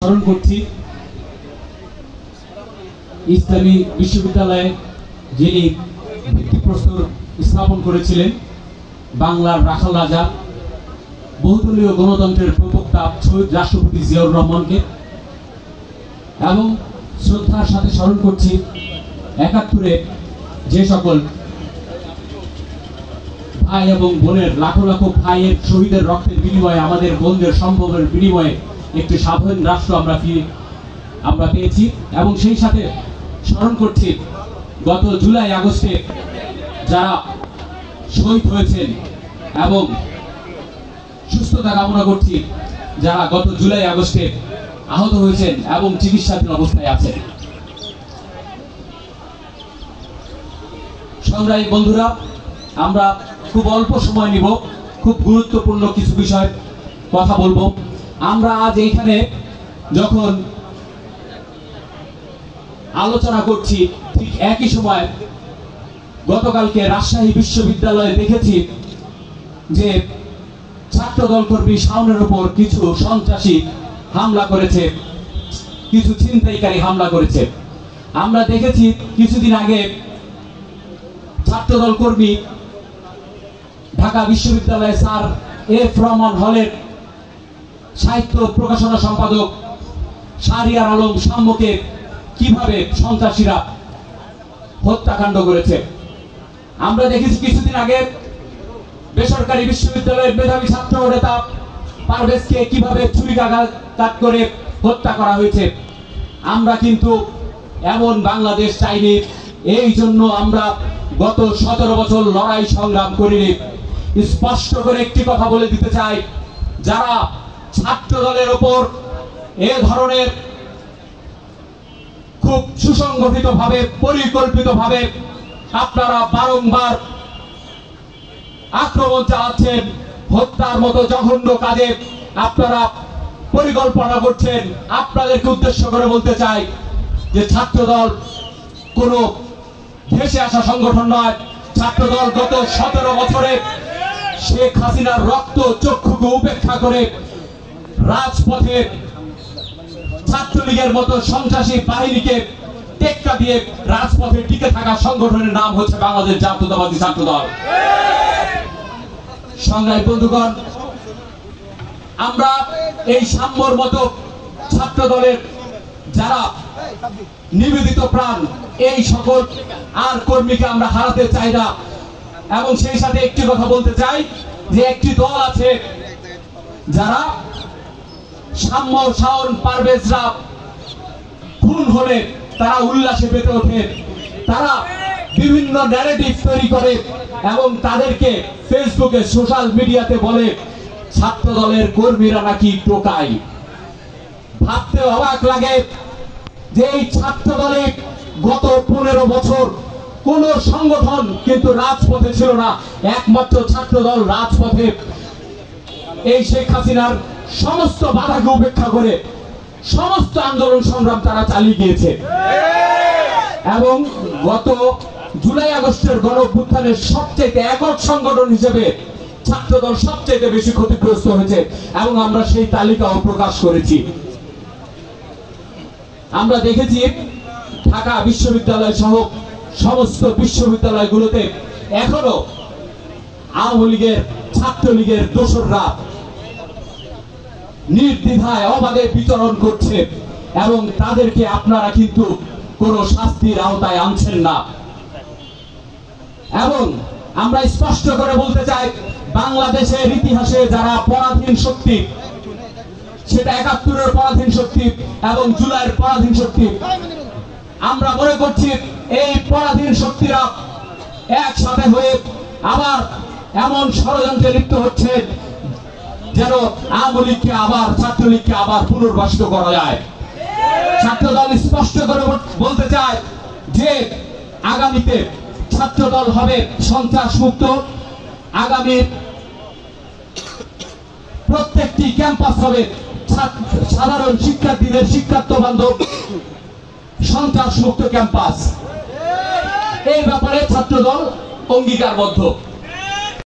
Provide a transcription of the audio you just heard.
স্মরণ করছি ইসলামী বিশ্ববিদ্যালয়ে যিনি ভিত্তিপ্রস্তর স্থাপন করেছিলেন, বাংলার রাখাল রাজা, বহুদলীয় গণতন্ত্রের প্রবক্তা শহীদ রাষ্ট্রপতি জিয়াউর রহমানকে, এবং শ্রদ্ধার সাথে স্মরণ করছি ৭১-এ যে সকল ভাই এবং বোনের, লাখো লাখো ভাইয়ের শহীদের রক্তের বিনিময়ে, আমাদের বোনদের সম্ভবের বিনিময়ে একটি স্বাধীন রাষ্ট্র আমরা পেয়েছি। এবং সেই সাথে স্মরণ করছি গত জুলাই আগস্টে যারা শহীদ হয়েছেন, এবং সুস্থতা কামনা করছি যারা গত জুলাই আগস্টে আহত হয়েছেন এবং চিকিৎসাধীন অবস্থায় আছেন। সংগ্রামী বন্ধুরা, আমরা খুব অল্প সময় নিব, খুব গুরুত্বপূর্ণ কিছু বিষয় কথা বলবো। আমরা আজ এইখানে যখন আলোচনা করছি, ঠিক একই সময় গতকালকে রাজশাহী বিশ্ববিদ্যালয়ে দেখেছি যে ছাত্রদল কর্মী শাওনের উপর কিছু সন্ত্রাসী হামলা করেছে, কিছু ছিনতাইকারী হামলা করেছে। আমরা দেখেছি কিছুদিন আগে ছাত্রদল কর্মী ঢাকা বিশ্ববিদ্যালয়ে স্যার এফ রহমান হলের সাহিত্য প্রকাশনা সম্পাদক শাহরিয়ার আলম সাম্যকে কিভাবে সন্ত্রাসীরা হত্যাকাণ্ড করেছে। আমরা দেখেছি কিছুদিন আগে বেসরকারি বিশ্ববিদ্যালয়ের মেধাবী ছাত্র নেতা পারভেজকে কিভাবে ছুরিকাঘাত করে হত্যা করা হয়েছে। আমরা কিন্তু এমন বাংলাদেশ চাইনি। এই জন্য আমরা গত 17 বছর লড়াই সংগ্রাম করিনি। স্পষ্ট করে একটি কথা বলে দিতে চাই, যারা ছাত্র দলের উপর এ ধরনের খুব সুসংগঠিত ভাবে, পরিকল্পিত ভাবে আপনারা বারংবার আক্রমণ চালাচ্ছেন, হত্যার মতো জঘন্য কাজে আপনারা পরিকল্পনা করছেন, আপনাদেরকে উদ্দেশ্য করে বলতে চাই যে ছাত্রদল কোনো ভেসে আসা সংগঠন নয়। ছাত্রদল গত 17 বছরে শেখ হাসিনার রক্ত চক্ষুকে উপেক্ষা করে রাজপথে ছাত্রলীগের মতো সন্ত্রাসী বাহিনীকে টেক্কা দিয়ে রাজপথে টিকে থাকা সংগঠনের নাম হচ্ছে বাংলাদেশ জাতীয়তাবাদী ছাত্রদল। সংগ্রামী বন্ধুগণ, আমরা এই সাম্যর মতো ছাত্র দলের যারা নিবেদিত প্রাণ, এই সকল আর কর্মীকে আমরা হারাতে চাই না। এবং সেই সাথে একটি কথা বলতে চাই যে একটি দল আছে যারা সাম্য, শাওন, পারভেজরা খুন হলে তারা উল্লাসে মেতে ওঠে, তারা বিভিন্ন ন্যারেটিভ তৈরি করে এবং তাদেরকে ফেসবুকে, সোশ্যাল মিডিয়াতে বলে ছাত্র দলের কর্মীরা নাকি টোকাই। ভাবতে অবাক লাগে যে এই ছাত্র দলে গত 15 বছর কোন সংগঠন কিন্তু রাজপথে ছিল না, একমাত্র ছাত্র দল রাজপথে এই শেখ হাসিনার সমস্ত বাধাকে উপেক্ষা করে সমস্ত আন্দোলন সংগ্রাম তারা চালিয়ে গিয়েছে। এবং গত জুলাই আগস্টের গণঅভ্যুত্থানের সবচেয়ে একক সংগঠন হিসেবে ছাত্রদল সবচেয়ে বেশি ক্ষতিগ্রস্ত হয়েছে এবং আমরা সেই তালিকাও প্রকাশ করেছি। আমরা দেখেছি ঢাকা বিশ্ববিদ্যালয় সহ সমস্ত বিশ্ববিদ্যালয়গুলোতে এখনো আওয়ামী লীগের, ছাত্রলীগের দোসররা নির্দ্বিধায় অবাধে বিচরণ করছে এবং তাদেরকে আপনারা কিন্তু কোনো শাস্তির আওতায় আনছেন না। এবং আমরা স্পষ্ট করে বলতে চাই, বাংলাদেশের ইতিহাসে যারা পরাধীন শক্তি, সেটা ৭১-এর পরাধীন শক্তি এবং জুলাইয়ের পরাধীন শক্তি, আমরা মনে করছি এই পরাধীন শক্তিরা একসাথে হয়ে আবার এমন ষড়যন্ত্রে লিপ্ত হচ্ছে যেন আওয়ামী লীগকে আবার, ছাত্রলীগকে আবার পুনর্বাসিত করা যায়। ছাত্রদল স্পষ্ট করে বলতে চায় যে আগামীতে ছাত্রদল হবে সন্ত্রাস মুক্ত। আগামী প্রত্যেকটি ক্যাম্পাস হবে সাধারণ শিক্ষার্থীদের শিক্ষার্থ বান্ধব সন্ত্রাস মুক্ত ক্যাম্পাস। এই ব্যাপারে ছাত্রদল অঙ্গীকারবদ্ধ।